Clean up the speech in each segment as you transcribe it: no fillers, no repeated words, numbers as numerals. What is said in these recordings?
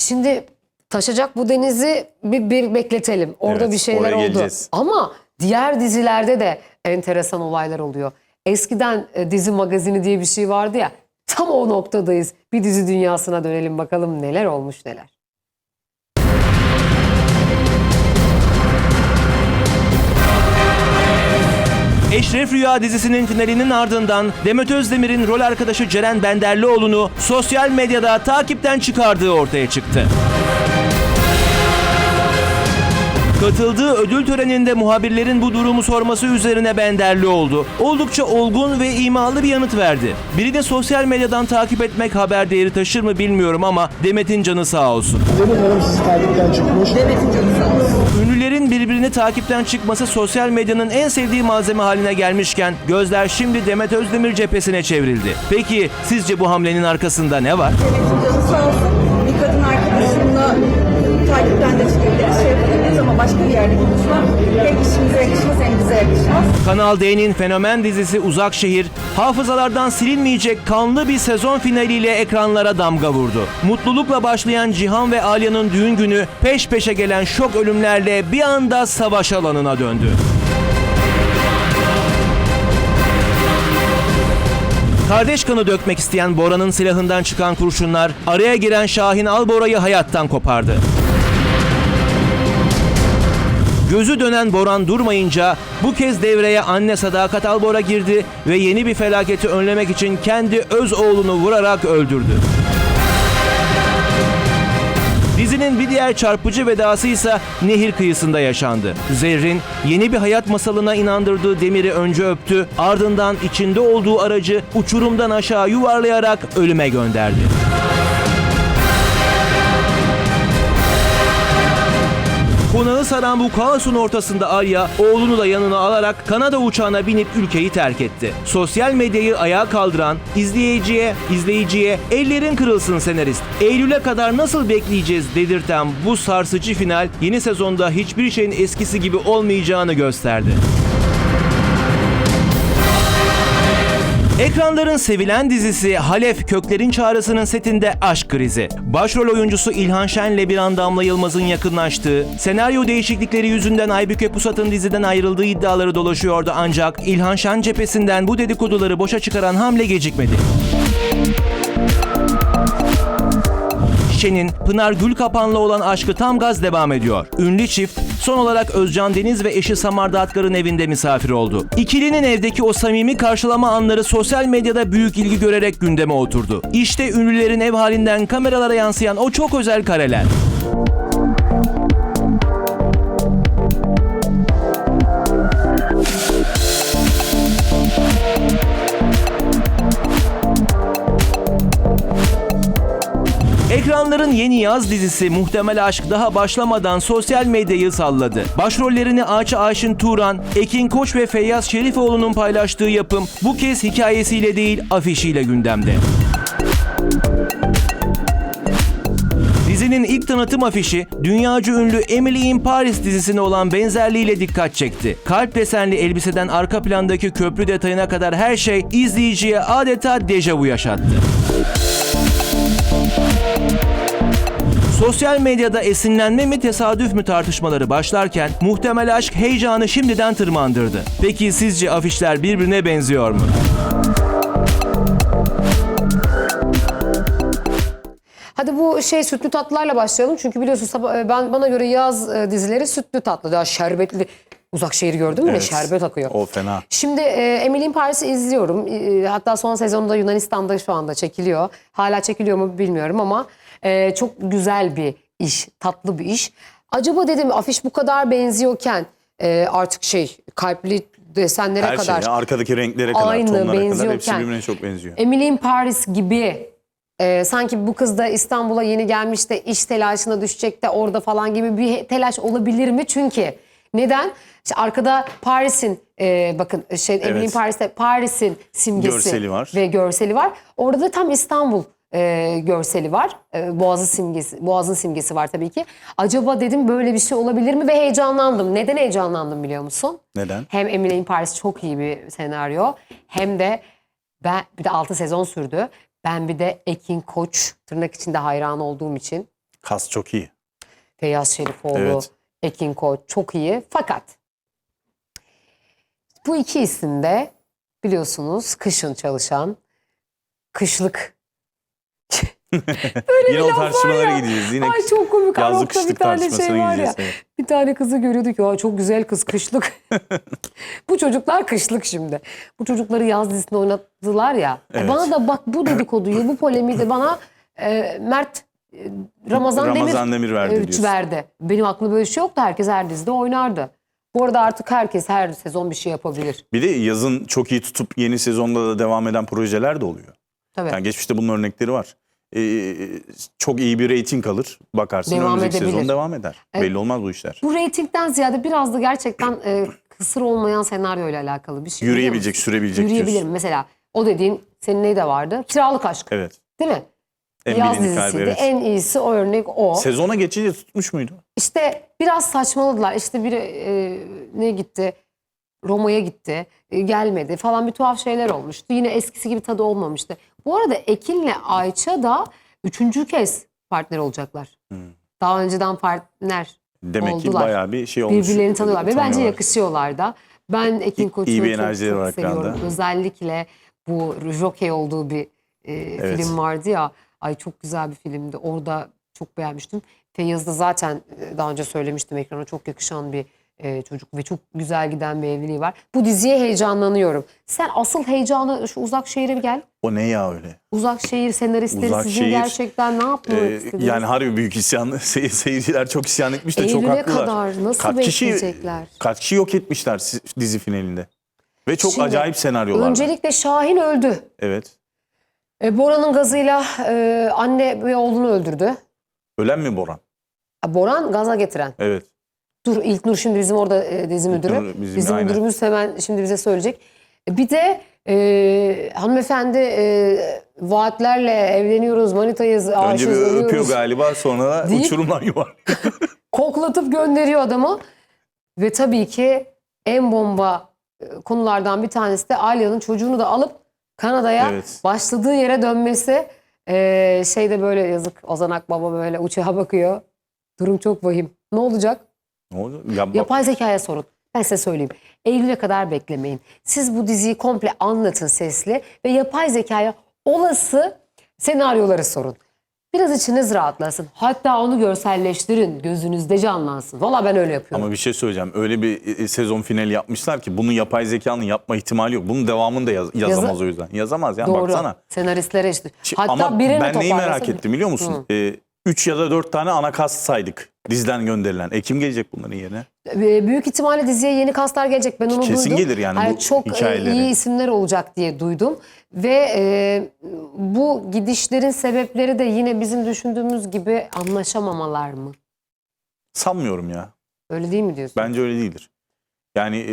Şimdi taşacak bu denizi bir bekletelim. Orada Evet, bir şeyler oraya oldu. geleceğiz. Ama diğer dizilerde de enteresan olaylar oluyor. Eskiden dizi magazini diye bir şey vardı ya. Tam o noktadayız. Bir dizi dünyasına dönelim bakalım neler olmuş neler. Eşref Rüya dizisinin finalinin ardından Demet Özdemir'in rol arkadaşı Ceren Benderlioğlu'nu sosyal medyada takipten çıkardığı ortaya çıktı. Katıldığı ödül töreninde muhabirlerin bu durumu sorması üzerine Benderlioğlu oldukça olgun ve imalı bir yanıt verdi. Birini sosyal medyadan takip etmek haber değeri taşır mı bilmiyorum ama Demet'in canı sağ olsun. Demet Hanım sizi takipten çıkmış. Demet'in canı sağ olsun. Ünlülerin birbirini takipten çıkması sosyal medyanın en sevdiği malzeme haline gelmişken gözler şimdi Demet Özdemir cephesine çevrildi. Peki sizce bu hamlenin arkasında ne var? Demet'in canı sağ olsun. Bir kadın arkadaşımla takipten de çıkabiliriz, şey yapabiliriz ama başka bir yerde buluşmak hem işimize yakışmaz hem bize yakışmaz. Kanal D'nin fenomen dizisi Uzakşehir, hafızalardan silinmeyecek kanlı bir sezon finaliyle ekranlara damga vurdu. Mutlulukla başlayan Cihan ve Alya'nın düğün günü peş peşe gelen şok ölümlerle bir anda savaş alanına döndü. Kardeş kanı dökmek isteyen Bora'nın silahından çıkan kurşunlar araya giren Şahin Albora'yı hayattan kopardı. Gözü dönen Boran durmayınca bu kez devreye anne Sadakat Albora girdi ve yeni bir felaketi önlemek için kendi öz oğlunu vurarak öldürdü. Dizinin bir diğer çarpıcı vedası ise nehir kıyısında yaşandı. Zerrin yeni bir hayat masalına inandırdığı Demir'i önce öptü, ardından içinde olduğu aracı uçurumdan aşağı yuvarlayarak ölüme gönderdi. Konağı saran bu kaosun ortasında Alya, oğlunu da yanına alarak Kanada uçağına binip ülkeyi terk etti. Sosyal medyayı ayağa kaldıran, izleyiciye ellerin kırılsın senarist, Eylül'e kadar nasıl bekleyeceğiz dedirten bu sarsıcı final yeni sezonda hiçbir şeyin eskisi gibi olmayacağını gösterdi. Ekranların sevilen dizisi Halef Köklerin Çağrısı'nın setinde aşk krizi. Başrol oyuncusu İlhan Şen'le bir an Damla Yılmaz'ın yakınlaştığı, senaryo değişiklikleri yüzünden Aybüke Pusat'ın diziden ayrıldığı iddiaları dolaşıyordu ancak İlhan Şen cephesinden bu dedikoduları boşa çıkaran hamle gecikmedi. Şen'in Pınar Gülkapan'la olan aşkı tam gaz devam ediyor. Ünlü çift son olarak Özcan Deniz ve eşi Samar Dağıtkar'ın evinde misafir oldu. İkilinin evdeki o samimi karşılama anları sosyal medyada büyük ilgi görerek gündeme oturdu. İşte ünlülerin ev halinden kameralara yansıyan o çok özel kareler. Ekranların yeni yaz dizisi Muhtemel Aşk daha başlamadan sosyal medyayı salladı. Başrollerini Ayça Ayşin Turan, Ekin Koç ve Feyyaz Şerifoğlu'nun paylaştığı yapım bu kez hikayesiyle değil afişiyle gündemde. Dizinin ilk tanıtım afişi dünyaca ünlü Emily in Paris dizisine olan benzerliğiyle dikkat çekti. Kalp desenli elbiseden arka plandaki köprü detayına kadar her şey izleyiciye adeta dejavu yaşattı. Sosyal medyada esinlenme mi tesadüf mü tartışmaları başlarken Muhtemel Aşk heyecanı şimdiden tırmandırdı. Peki sizce afişler birbirine benziyor mu? Hadi bu sütlü tatlılarla başlayalım. Çünkü biliyorsun bana göre yaz dizileri sütlü tatlı. Daha şerbetli. Uzakşehir'i gördün mü? Evet, Şerbet akıyor. o fena. Şimdi Emily in Paris'i izliyorum. Hatta son sezonda Yunanistan'da şu anda çekiliyor. Hala çekiliyor mu bilmiyorum ama çok güzel bir iş. Tatlı bir iş. Acaba dedim afiş bu kadar benziyorken artık kalpli desenlere Her kadar. şey, arkadaki renklere kadar, aynı, tonlara kadar benziyorken, hepsi birbirine çok benziyor. Emily in Paris gibi sanki bu kız da İstanbul'a yeni gelmiş de iş telaşına düşecek de orada falan gibi bir telaş olabilir mi? Çünkü neden? İşte arkada Paris'in bakın Emily in Paris'te Paris'in simgesi Görseli var. ve görseli var. Orada da tam İstanbul görseli var. Boğaz'ın simgesi var tabii ki. Acaba dedim böyle bir şey olabilir mi? Ve heyecanlandım. Neden heyecanlandım biliyor musun? Neden? Hem Emily in Paris çok iyi bir senaryo. Hem de bir de 6 sezon sürdü. Ben bir de Ekin Koç tırnak içinde hayran olduğum için Kas çok iyi. Feyyaz Şerifoğlu, Evet. Ekin Koç çok iyi. Fakat bu iki isim de biliyorsunuz kışın çalışan, kışlık. Yine o laf var tartışmalara ya. gideceğiz. Yine Ay çok komik. yazlık Arok'ta bir kışlık tane şey tartışmasına var ya. gideceğiz. Evet. Bir tane kızı görüyorduk ya, çok güzel kız kışlık. Bu çocuklar kışlık şimdi. Bu çocukları yaz dizisinde oynattılar ya. Evet. Bana da bak bu dedikoduyu, bu polemiği de bana Mert Ramazan Demir verdi diyorsun. verdi. Benim aklımda böyle bir şey yoktu. Herkes her dizide oynardı. Bu arada artık herkes her sezon bir şey yapabilir. Bir de yazın çok iyi tutup yeni sezonda da devam eden projeler de oluyor. Tabii. Yani geçmişte bunun örnekleri var. Çok iyi bir reyting alır. Bakarsın Devam önümüzdeki edebilir. sezon devam eder. Evet. Belli olmaz bu işler. Bu reytingden ziyade biraz da gerçekten kısır olmayan senaryoyla alakalı bir şey. Yürüyebilecek, biliyor musun? sürebilecek Yürüyebilir diyorsun. mi? Mesela o dediğin senin neyde vardı? Kiralık Aşk. Evet. Değil mi? En Yaz bilindik dizisiydi. galiba, evet. En iyisi o örnek o. Sezona geçince tutmuş muydu? İşte biraz saçmaladılar. İşte biri ne gitti? Roma'ya gitti. Gelmedi falan, bir tuhaf şeyler olmuştu. Yine eskisi gibi tadı olmamıştı. Bu arada Ekin'le Ayça da 3. kez partner olacaklar. Daha önceden partner Demek ki oldular. bayağı bir şey olmuş. Birbirlerini tanıyorlar ve bence Tanıyorlar. yakışıyorlar da. Ben Ekin Koç'u iyi bir çok, enerjileri çok var seviyorum. ekranda. Özellikle bu Jockey olduğu bir Evet. film vardı ya. Ay çok güzel bir filmdi. Orada çok beğenmiştim. Feyyaz da zaten daha önce söylemiştim, ekrana çok yakışan bir çocuk ve çok güzel giden bir evliliği var. Bu diziye heyecanlanıyorum. Sen asıl heyecanı şu Uzak Şehir'e bir gel. O ne ya öyle? Uzak Şehir senaristleri Uzak sizin Şehir, gerçekten ne yapmak istediniz? Yani harbi büyük isyan. Seyirciler çok isyan etmiş de çok Eylül'e haklılar. kadar nasıl Kaç kişi, bekleyecekler? kaç kişi yok etmişler dizi finalinde. Ve çok Şimdi, acayip senaryolar. Öncelikle Şahin öldü. Evet. Bora'nın gazıyla anne ve oğlunu öldürdü. Ölen mi Boran? Boran gaza getiren. Evet. Dur İlknur şimdi bizim orada dizi müdürü. İlknur bizim, aynen. müdürümüz hemen şimdi bize söyleyecek. Bir de hanımefendi vaatlerle evleniyoruz, manitayız, Önce aşığız, bir öpüyor ölüyoruz. galiba, sonra da Deyip- uçurumdan yuvar. Koklatıp gönderiyor adamı. Ve tabii ki en bomba konulardan bir tanesi de Alya'nın çocuğunu da alıp Kanada'ya Evet. başladığı yere dönmesi. Şeyde böyle yazık, Ozan Akbaba böyle uçağa bakıyor. Durum çok vahim. Ne olacak? Ne oldu? Ya, Yapay zekaya sorun. Ben size söyleyeyim. Eylül'e kadar beklemeyin. Siz bu diziyi komple anlatın sesli ve yapay zekaya olası senaryoları sorun. Biraz içiniz rahatlasın. Hatta onu görselleştirin. Gözünüzde canlansın. Valla ben öyle yapıyorum. Ama bir şey söyleyeceğim. Öyle bir sezon finali yapmışlar ki bunu yapay zekanın yapma ihtimali yok. Bunun devamını da yazamaz o yüzden. Yazamaz yani, Doğru. baksana. Senaristlere işte. Hatta Ama birini ben neyi merak toparlasın. ettim biliyor musun? 3 ya da 4 tane ana kast saydık diziden gönderilen. Kim gelecek bunların yerine? Büyük ihtimalle diziye yeni kaslar gelecek. Ben onu Kesin duydum. gelir yani bu çok hikayeleri. iyi isimler olacak diye duydum. Ve bu gidişlerin sebepleri de yine bizim düşündüğümüz gibi anlaşamamalar mı? Sanmıyorum ya. Öyle değil mi diyorsun? Bence öyle değildir. Yani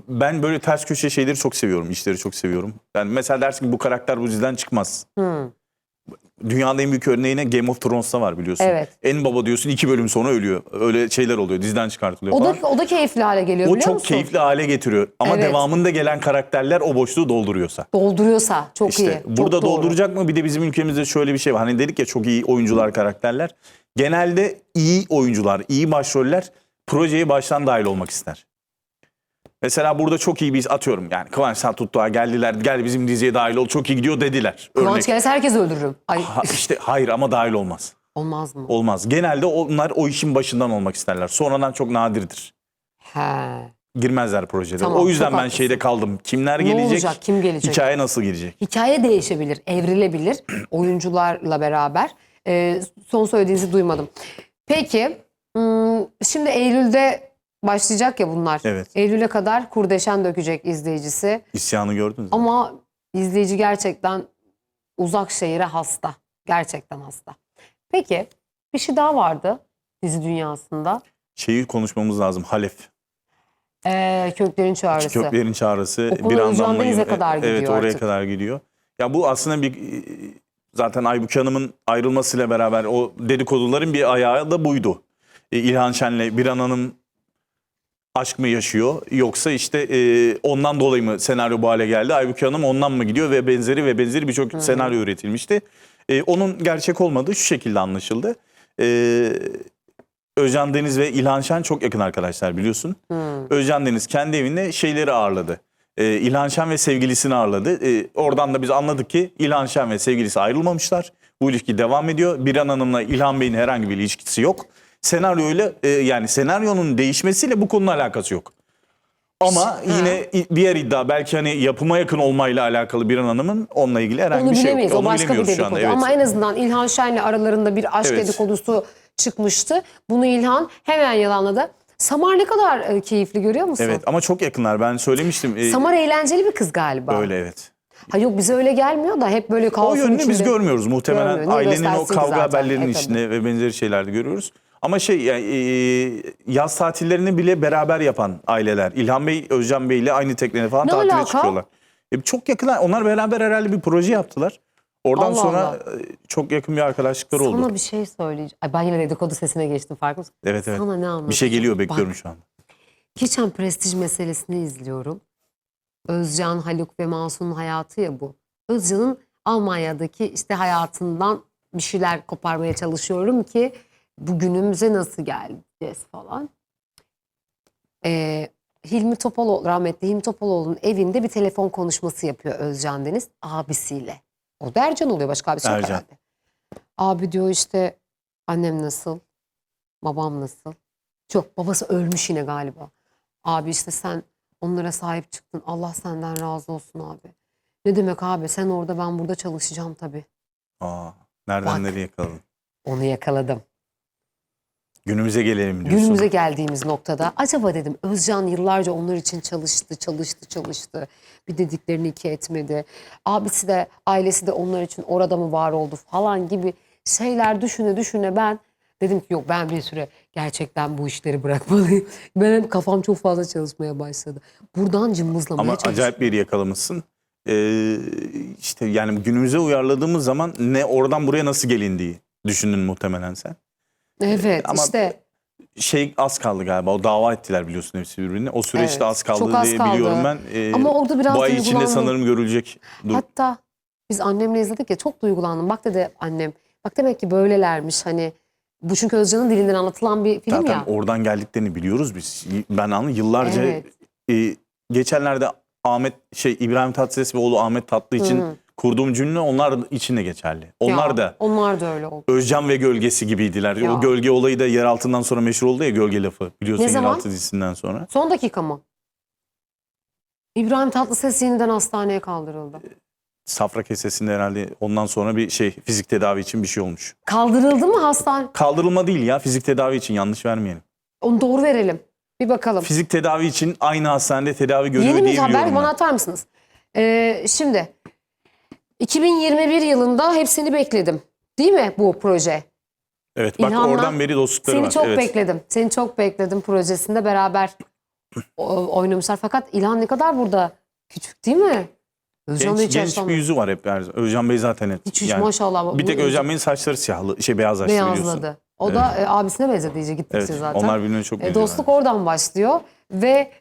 ben böyle ters köşe şeyleri çok seviyorum. İşleri çok seviyorum. Yani mesela dersin ki bu karakter bu diziden çıkmaz. Dünyanın en büyük örneğine Game of Thrones'ta var biliyorsun. Evet. En baba diyorsun 2 bölüm sonra ölüyor. Öyle şeyler oluyor. Diziden çıkartılıyor falan. O da keyifli hale geliyor O biliyor çok musun? keyifli hale getiriyor. Ama Evet. devamında gelen karakterler o boşluğu dolduruyorsa. Dolduruyorsa çok İşte iyi. Çok burada doğru. dolduracak mı? Bir de bizim ülkemizde şöyle bir şey var. Hani dedik ya çok iyi oyuncular, karakterler. Genelde iyi oyuncular, iyi başroller projeye baştan dahil olmak ister. Mesela burada çok iyi bir atıyorum yani Kıvanç Tatlıtuğ'a geldiler, gel bizim diziye dahil ol, çok iyi gidiyor dediler. Kıvanç Örnek. gelse herkes öldürürüm. Ay İşte hayır ama dahil olmaz. olmaz mı? Olmaz. Genelde onlar o işin başından olmak isterler. Sonradan çok nadirdir. He. Girmezler projede. Tamam, o yüzden çok ben haklısın. şeyde kaldım. Kimler Ne gelecek? olacak, kim gelecek? Hikaye nasıl girecek? Hikaye değişebilir, evrilebilir oyuncularla beraber. Son söylediğinizi duymadım. Peki, şimdi Eylül'de başlayacak ya bunlar. Evet. Eylül'e kadar kurdeşen dökecek izleyicisi. İsyanı gördünüz mü? Ama izleyici gerçekten Uzak Şehir'e hasta. Gerçekten hasta. Peki, bir şey daha vardı dizi dünyasında. Şeyi konuşmamız lazım. Halef. Köklerin Çağrısı. Köklerin Çağrısı. O konu Bir Özcan andan Deniz'e kadar gidiyor Evet oraya artık. kadar gidiyor. Ya bu aslında bir zaten Aybüke Hanım'ın ayrılmasıyla beraber o dedikoduların bir ayağı da buydu. İlhan Şen'le Biran Hanım aşk mı yaşıyor yoksa işte ondan dolayı mı senaryo bu hale geldi? Aybüke Hanım ondan mı gidiyor ve benzeri birçok senaryo üretilmişti. Onun gerçek olmadığı şu şekilde anlaşıldı. Özcan Deniz ve İlhan Şen çok yakın arkadaşlar biliyorsun. Özcan Deniz kendi evinde şeyleri ağırladı. İlhan Şen ve sevgilisini ağırladı. Oradan da biz anladık ki İlhan Şen ve sevgilisi ayrılmamışlar. Bu ilişki devam ediyor. Birhan Hanım'la İlhan Bey'in herhangi bir ilişkisi yok. Senaryoyla yani senaryonun değişmesiyle bu konunun alakası yok. Ama yine diğer iddia belki hani yapıma yakın olmayla alakalı Birhan Hanım'ın onunla ilgili herhangi Onu bir şey yok. bilemeyiz. O Onu başka bir bilemiyoruz şu anda. dedikodu. Evet. Ama en azından İlhan Şen'le aralarında bir aşk Evet. dedikodusu çıkmıştı. Bunu İlhan hemen yalanladı. Samar ne kadar keyifli, görüyor musun? Evet ama çok yakınlar. Ben söylemiştim. Samar eğlenceli bir kız galiba. Öyle evet. Ha yok, bize öyle gelmiyor da hep böyle O kaosun yönünü içinde. biz görmüyoruz muhtemelen. Görmüyor. Niye Ailenin o göstersin ki kavga zaten? haberlerinin Tabii. içinde ve benzeri şeylerde görüyoruz. Ama yaz tatillerini bile beraber yapan aileler. İlhan Bey, Özcan Bey ile aynı tekneye falan Ne tatile alaka? çıkıyorlar. Çok yakınlar. Onlar beraber herhalde bir proje yaptılar. Oradan Allah sonra Allah. çok yakın bir arkadaşlıkları oldu. Sana bir şey söyleyeceğim. Ay, ben yine dedikodu sesine geçtim, farkında mısın? Evet evet. Sana ne anlatacağım? Bir şey geliyor, bekliyorum Bak, şu anda. Geçen Prestij meselesini izliyorum. Özcan, Haluk ve Mansur'un hayatı ya bu. Özcan'ın Almanya'daki işte hayatından bir şeyler koparmaya çalışıyorum ki bugünümüze nasıl geleceğiz falan. Hilmi Topaloğlu, rahmetli Hilmi Topaloğlu'nun evinde bir telefon konuşması yapıyor Özcan Deniz abisiyle. O da Ercan oluyor, başka abisi yok Ercan. herhalde. Abi diyor işte annem nasıl, babam nasıl? Çok, babası ölmüş yine galiba. Abi işte sen onlara sahip çıktın. Allah senden razı olsun abi. Ne demek abi, sen orada ben burada çalışacağım tabii. Nereden Bak. nereye yakaladın? Onu yakaladım. Günümüze gelelim diyorsun. Günümüze geldiğimiz noktada acaba dedim Özcan yıllarca onlar için çalıştı. Bir dediklerini iki etmedi. Abisi de ailesi de onlar için orada mı var oldu falan gibi şeyler düşüne ben dedim ki yok, ben bir süre gerçekten bu işleri bırakmalıyım. Benim kafam çok fazla çalışmaya başladı. Buradan cımbızlamaya Ama çalışıyorum. acayip bir yeri yakalamışsın. İşte yani günümüze uyarladığımız zaman ne oradan buraya nasıl gelindiği düşündün muhtemelen sen. Evet Ama işte. Az kaldı galiba. O dava ettiler biliyorsun hepsi birbirine. O süreçte Evet, az kaldı çok az diye kaldı. biliyorum ben. Ama orada biraz bu ay içinde duygulandım. sanırım görülecek. Hatta biz annemle izledik ya, çok duygulandım. Bak dedi annem, bak demek ki böylelermiş hani. Bu çünkü Özcan'ın dilinden anlatılan bir film Zaten ya. oradan geldiklerini biliyoruz biz. Ben anladım yıllarca Evet. geçenlerde İbrahim Tatlıses ve oğlu Ahmet Tatlı için kurduğum cümle onlar için de geçerli. Onlar Ya, da onlar da öyle oldu. Özcan ve gölgesi gibiydiler. Ya. O gölge olayı da yer altından sonra meşhur oldu ya, gölge lafı. Biliyorsun Ne zaman? Yeraltı dizisinden sonra. Son dakika mı? İbrahim Tatlıses yeniden hastaneye kaldırıldı. Safra kesesinde herhalde ondan sonra bir fizik tedavi için bir şey olmuş. Kaldırıldı mı hastane? Kaldırılma değil ya, fizik tedavi için, yanlış vermeyelim. Onu doğru verelim. Bir bakalım. Fizik tedavi için aynı hastanede tedavi görüyor Yeni diye bir haber biliyorum bana ben. atar mısınız? Şimdi 2021 yılında hepsini bekledim. Değil mi bu proje? Evet bak İlhan'la oradan beri dostlukları Seni var. çok Evet. bekledim. Seni çok bekledim projesinde beraber oynamışlar. Fakat İlhan ne kadar burada küçük değil mi? Özcan da hiç Genç bir yaşlanmadı. yüzü var hep. Özcan Bey zaten hep. Hiç Bir maşallah. tek Özcan Bey'in saçları siyahlı, beyazlaştı biliyorsun. Beyazladı. O da abisine benzedi iyice gittikçe Evet, zaten. onlar birbirine çok benziyor. Dostluk oradan başlıyor ve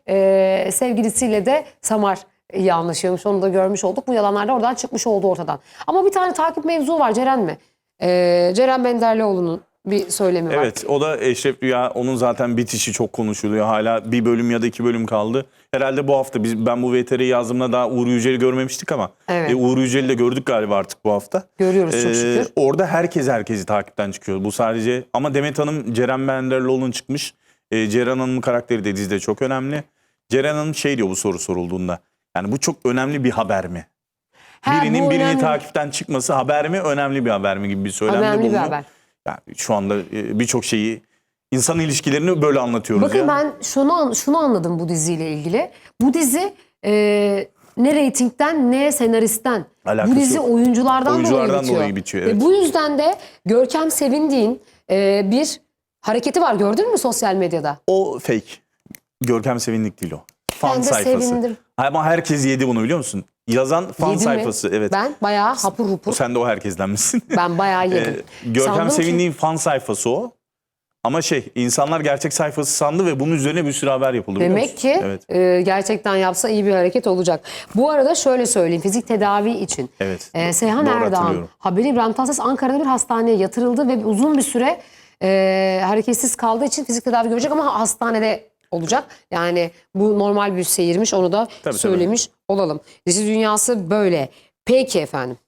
sevgilisiyle de Samar iyi anlaşıyormuş. Onu da görmüş olduk. Bu yalanlar da oradan çıkmış oldu ortadan. Ama bir tane takip mevzu var, Ceren mi? Ceren Benderlioğlu'nun bir söylemi var. Evet, o da Eşref Rüya, onun zaten bitişi çok konuşuluyor. Hala bir bölüm ya da 2 bölüm kaldı. Herhalde bu hafta ben bu VTR'yi yazdığımda daha Uğur Yücel'i görmemiştik ama Evet. Uğur Yücel'i de gördük galiba artık bu hafta. Görüyoruz çok şükür. Orada herkesi takipten çıkıyor. Bu sadece ama Demet Hanım, Ceren Benderlioğlu'nun çıkmış. Ceren Hanım'ın karakteri de dizide çok önemli. Ceren Hanım diyor bu soru sorulduğunda. Yani bu çok önemli bir haber mi? Birinin bu birini önemli. takipten çıkması haber mi, önemli bir haber mi gibi bir söylemde Önemli bir bulunuyor. haber. Yani şu anda birçok şeyi, insan ilişkilerini böyle anlatıyoruz. Bakın ya. ben şunu anladım bu diziyle ilgili. Bu dizi ne reytingden ne senaristten. Alakası Bu dizi yok. oyunculardan Oyunculardan dolayı bitiyor, evet. Bu yüzden de Görkem Sevindiğin bir hareketi var, gördün mü sosyal medyada? O fake. Görkem Sevindik değil o. Fan Ben de sayfası. sevindim. Ama herkes yedi bunu, biliyor musun? Yazan fan Yedin mi? sayfası. Evet. Ben bayağı hapur hupur. Sen de o herkesten misin? Ben bayağı yedim. Görkem Sandım ki- Sevindiğin fan sayfası o. Ama insanlar gerçek sayfası sandı ve bunun üzerine bir sürü haber yapıldı. biliyor Demek musun? ki Evet. gerçekten yapsa iyi bir hareket olacak. Bu arada şöyle söyleyeyim, fizik tedavi için Evet. Seyhan Doğru Erdoğan hatırlıyorum. haberi, İbrahim Tatlıses Ankara'da bir hastaneye yatırıldı ve uzun bir süre hareketsiz kaldığı için fizik tedavi görecek ama hastanede olacak. Yani bu normal bir seyirmiş, onu da Tabii. söylemiş olalım. Dizi dünyası böyle. Peki efendim.